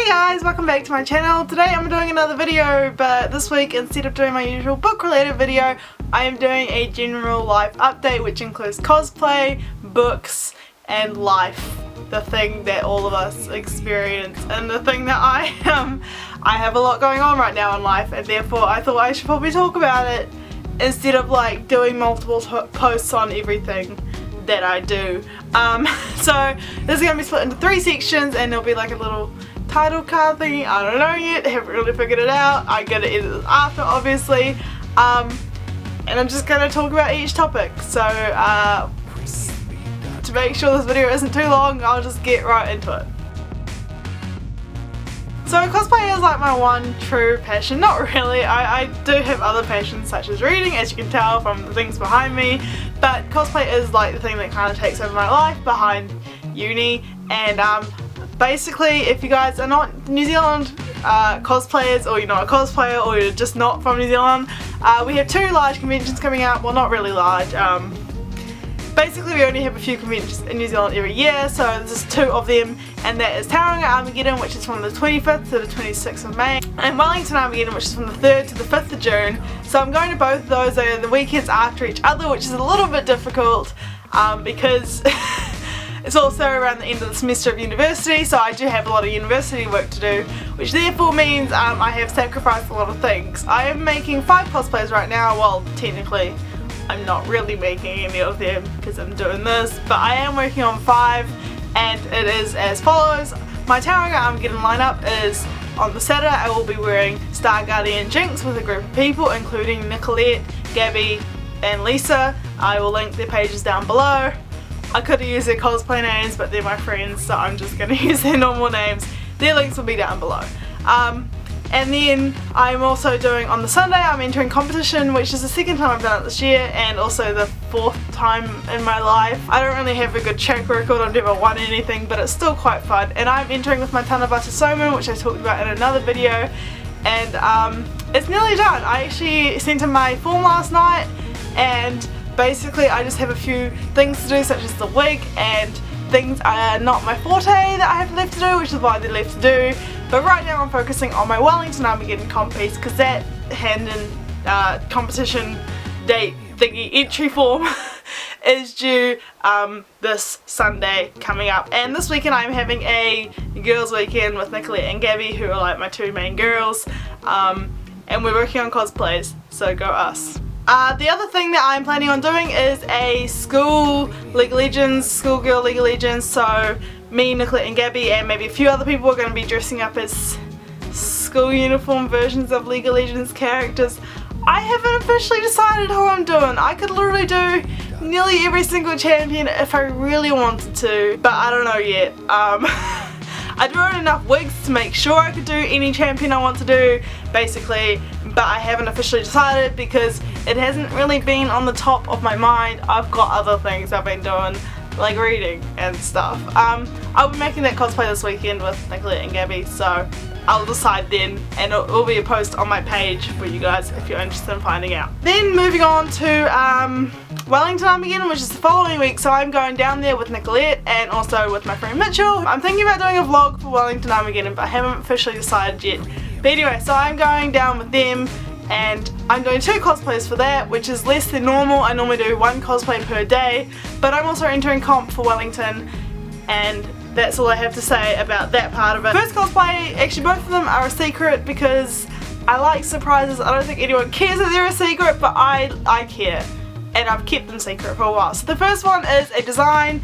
Hey guys, welcome back to my channel. Today I'm doing another video, but this week instead of doing my usual book related video, I am doing a general life update which includes cosplay, books and life. The thing that all of us experience and the thing that I have a lot going on right now in life, and therefore I thought I should probably talk about it instead of like doing multiple posts on everything that I do. So this is going to be split into 3 sections and there'll be like a little title card thingy. I don't know yet, haven't really figured it out. I'm going to edit this after obviously, and I'm just going to talk about each topic. So to make sure this video isn't too long, I'll just get right into it. So cosplay is like my one true passion. Not really, I do have other passions such as reading, as you can tell from the things behind me, but cosplay is like the thing that kind of takes over my life behind uni. And basically, if you guys are not New Zealand cosplayers, or you're not a cosplayer, or you're just not from New Zealand, we have 2 large conventions coming up. Well, not really large. Basically, we only have a few conventions in New Zealand every year, so this is 2 of them, and that is Tauranga Armageddon, which is from the 25th to the 26th of May, and Wellington Armageddon, which is from the 3rd to the 5th of June. So I'm going to both of those on the weekends after each other, which is a little bit difficult because it's also around the end of the semester of university, so I do have a lot of university work to do, which therefore means I have sacrificed a lot of things. I am making 5 cosplays right now. Well, technically I'm not really making any of them because I'm doing this, but I am working on 5, and it is as follows. My Tauranga Armageddon lineup is on the Saturday. I will be wearing Star Guardian Jinx with a group of people including Nicolette, Gabby and Lisa. I will link their pages down below. I could have used their cosplay names, but they're my friends, so I'm just going to use their normal names. Their links will be down below. And then I'm also doing, on the Sunday, I'm entering competition, which is the 2nd time I've done it this year, and also the 4th time in my life. I don't really have a good track record, I've never won anything, but it's still quite fun. And I'm entering with my Tanabata Somu, which I talked about in another video, and it's nearly done. I actually sent in my form last night, and basically I just have a few things to do, such as the wig, and things are not my forte that I have left to do, which is why they're left to do. But right now I'm focusing on my Wellington Armageddon comp piece, because that hand in competition date thingy entry form is due this Sunday coming up. And this weekend I'm having a girls weekend with Nicolette and Gabby, who are like my 2 main girls, and we're working on cosplays, so go us. The other thing that I'm planning on doing is a school League of Legends, schoolgirl League of Legends, so me, Nicolette and Gabby and maybe a few other people are going to be dressing up as school uniform versions of League of Legends characters. I haven't officially decided who I'm doing. I could literally do nearly every single champion if I really wanted to, but I don't know yet. I drew in enough wigs to make sure I could do any champion I want to do, basically, but I haven't officially decided because it hasn't really been on the top of my mind. I've got other things I've been doing, like reading and stuff. I'll be making that cosplay this weekend with Nicolette and Gabby, so I'll decide then, and it will be a post on my page for you guys if you're interested in finding out. Then moving on to Wellington Armageddon, which is the following week, so I'm going down there with Nicolette and also with my friend Mitchell. I'm thinking about doing a vlog for Wellington Armageddon, but I haven't officially decided yet. But anyway, so I'm going down with them, and I'm doing 2 cosplays for that, which is less than normal. I normally do 1 cosplay per day, but I'm also entering comp for Wellington, and that's all I have to say about that part of it. First cosplay, actually both of them are a secret because I like surprises. I don't think anyone cares that they're a secret, but I care, and I've kept them secret for a while. So the first one is a designed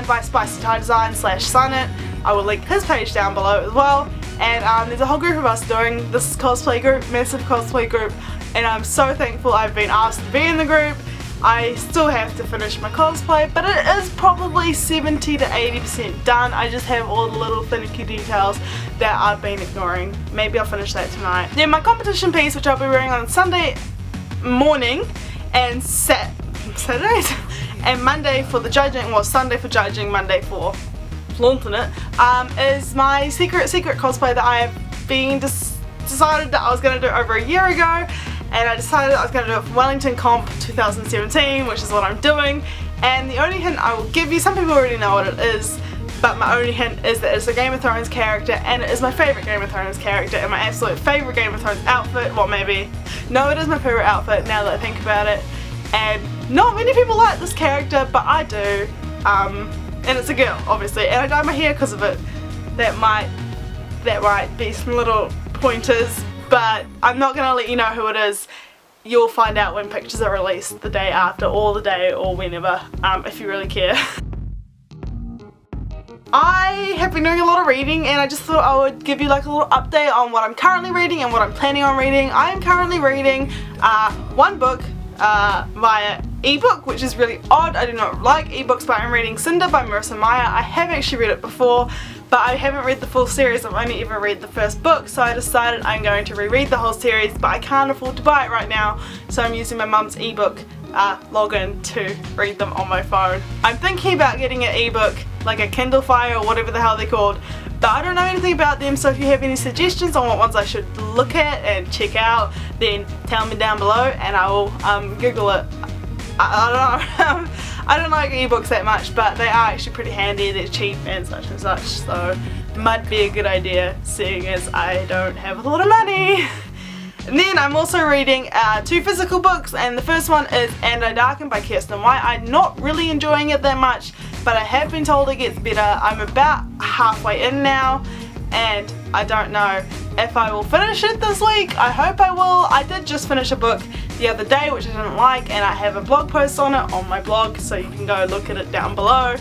by Spicy Tie Design / Sunnet. I will link his page down below as well. And there's a whole group of us doing this cosplay group, massive cosplay group, and I'm so thankful I've been asked to be in the group. I still have to finish my cosplay, but it is probably 70 to 80% done. I just have all the little finicky details that I've been ignoring. Maybe I'll finish that tonight. Then my competition piece, which I'll be wearing on Sunday morning and Saturdays and Monday for the judging, well, Sunday for judging, Monday for flaunting it, is my secret cosplay that I have been decided that I was going to do over a year ago, and I decided I was going to do it for Wellington Comp 2017, which is what I'm doing. And the only hint I will give you, some people already know what it is, but my only hint is that it's a Game of Thrones character, and it is my favourite Game of Thrones character and my absolute favourite Game of Thrones outfit. Well, maybe. No, it is my favourite outfit now that I think about it. And not many people like this character, but I do. And it's a girl, obviously, and I dyed my hair because of it. That might be some little pointers, but I'm not gonna let you know who it is. You'll find out when pictures are released, the day after or the day or whenever, if you really care. I have been doing a lot of reading, and I just thought I would give you like a little update on what I'm currently reading and what I'm planning on reading. I am currently reading one book via ebook, which is really odd. I do not like ebooks, but I'm reading Cinder by Marissa Meyer. I have actually read it before, but I haven't read the full series. I've only ever read the first book, so I decided I'm going to reread the whole series, but I can't afford to buy it right now, so I'm using my mum's ebook login to read them on my phone. I'm thinking about getting an ebook, like a Kindle Fire or whatever the hell they're called, but I don't know anything about them, so if you have any suggestions on what ones I should look at and check out, then tell me down below and I will Google it. I don't know. I don't like ebooks that much, but they are actually pretty handy. They're cheap and such, so it might be a good idea seeing as I don't have a lot of money. And then I'm also reading 2 physical books, and the first one is And I Darken by Kirsten White. I'm not really enjoying it that much, but I have been told it gets better. I'm about halfway in now, and I don't know if I will finish it this week. I hope I will. I did just finish a book the other day which I didn't like, and I have a blog post on it on my blog, so you can go look at it down below.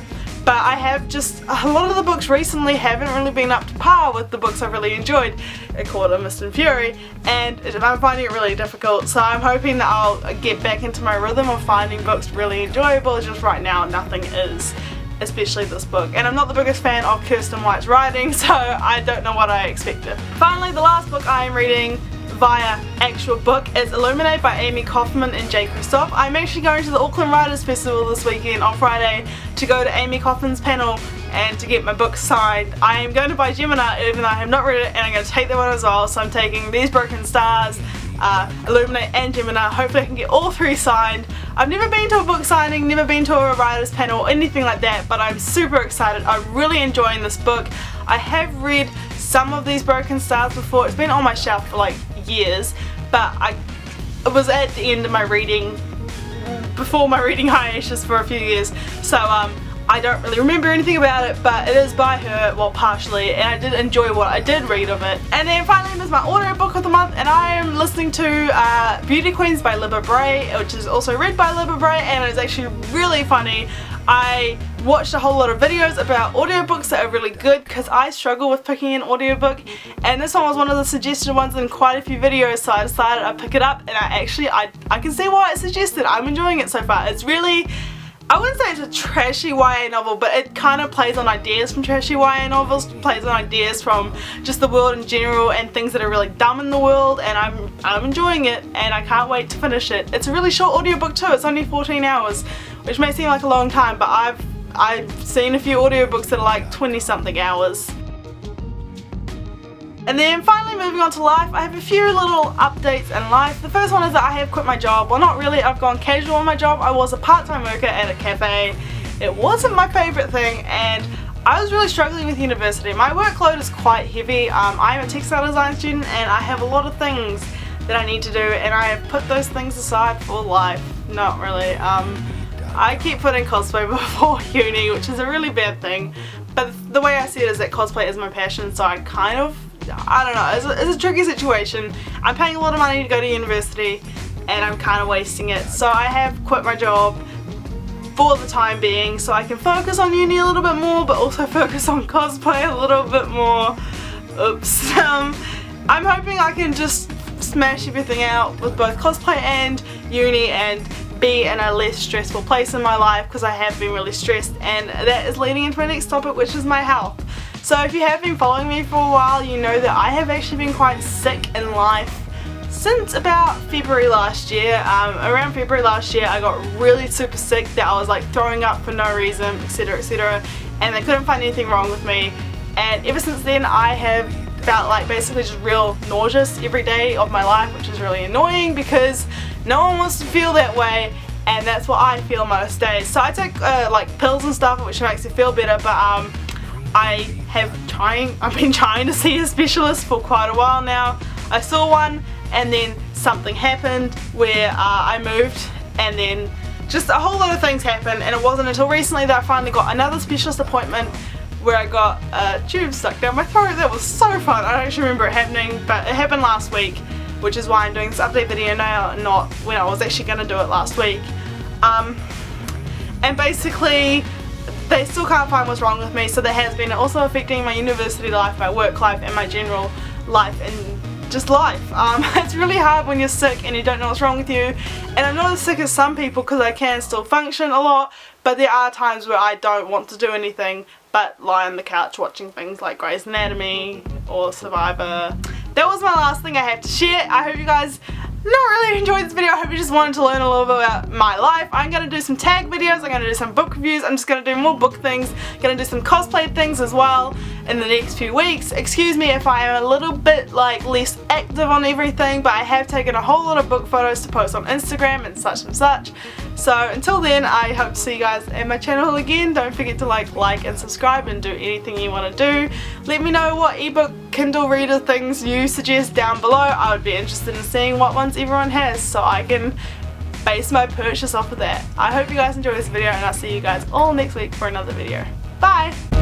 But I have just, a lot of the books recently haven't really been up to par with the books I've really enjoyed, according to Mist and Fury, and I'm finding it really difficult, so I'm hoping that I'll get back into my rhythm of finding books really enjoyable. Just right now nothing is, especially this book, and I'm not the biggest fan of Kirsten White's writing, so I don't know what I expected. Finally, the last book I am reading via actual book is Illuminate by Amy Kaufman and Jay Kristoff. I'm actually going to the Auckland Writers Festival this weekend on Friday to go to Amy Kaufman's panel and to get my book signed. I am going to buy Gemini, even though I have not read it, and I'm going to take that one as well. So I'm taking These Broken Stars, Illuminate and Gemini. Hopefully I can get all 3 signed. I've never been to a book signing, never been to a writer's panel, anything like that, but I'm super excited. I'm really enjoying this book. I have read some of These Broken Stars before. It's been on my shelf for like years, but it was at the end of my reading, before my reading hiatus for a few years, so I don't really remember anything about it, but it is by her, well, partially, and I did enjoy what I did read of it. And then finally there's my audio book of the month, and I am listening to Beauty Queens by Libba Bray, which is also read by Libba Bray, and it's actually really funny. I watched a whole lot of videos about audiobooks that are really good because I struggle with picking an audiobook, and this one was one of the suggested ones in quite a few videos, so I decided I'd pick it up, and I can see why it's suggested. I'm enjoying it so far. It's really, I wouldn't say it's a trashy YA novel, but it kind of plays on ideas from trashy YA novels, plays on ideas from just the world in general and things that are really dumb in the world, and I'm enjoying it, and I can't wait to finish it. It's a really short audiobook too. It's only 14 hours, which may seem like a long time, but I've seen a few audiobooks that are like 20 something hours. And then finally moving on to life, I have a few little updates in life. The first one is that I have quit my job. Well, not really, I've gone casual on my job. I was a part-time worker at a cafe. It wasn't my favourite thing, and I was really struggling with university. My workload is quite heavy. I'm a textile design student, and I have a lot of things that I need to do, and I have put those things aside for life. Not really. I keep putting cosplay before uni, which is a really bad thing, but the way I see it is that cosplay is my passion, so I kind of, I don't know, it's a tricky situation. I'm paying a lot of money to go to university, and I'm kind of wasting it, so I have quit my job for the time being so I can focus on uni a little bit more, but also focus on cosplay a little bit more. Oops. I'm hoping I can just smash everything out with both cosplay and uni and be in a less stressful place in my life, because I have been really stressed, and that is leading into my next topic, which is my health. So if you have been following me for a while, you know that I have actually been quite sick in life since about February last year. Around February last year I got really super sick that I was like throwing up for no reason, etc, etc, and they couldn't find anything wrong with me, and ever since then I have felt like basically just real nauseous every day of my life, which is really annoying because no one wants to feel that way, and that's what I feel most days. So I take like pills and stuff which makes me feel better, but I've been trying to see a specialist for quite a while now. I saw one and then something happened where I moved, and then just a whole lot of things happened, and it wasn't until recently that I finally got another specialist appointment where I got a tube stuck down my throat. That was so fun. I don't actually remember it happening, but it happened last week, which is why I'm doing this update video now, not when I was actually going to do it last week. And basically they still can't find what's wrong with me, so that has been also affecting my university life, my work life, and my general life and just life. It's really hard when you're sick and you don't know what's wrong with you, and I'm not as sick as some people because I can still function a lot, but there are times where I don't want to do anything but lie on the couch watching things like Grey's Anatomy or Survivor. That was my last thing I have to share. I hope you guys not really enjoyed this video. I hope you just wanted to learn a little bit about my life. I'm going to do some tag videos, I'm going to do some book reviews, I'm just going to do more book things, going to do some cosplay things as well in the next few weeks. Excuse me if I am a little bit like less active on everything, but I have taken a whole lot of book photos to post on Instagram and such and such. So until then, I hope to see you guys at my channel again. Don't forget to like and subscribe and do anything you want to do. Let me know what ebook Kindle reader things you suggest down below. I would be interested in seeing what ones everyone has so I can base my purchase off of that. I hope you guys enjoyed this video, and I'll see you guys all next week for another video. Bye!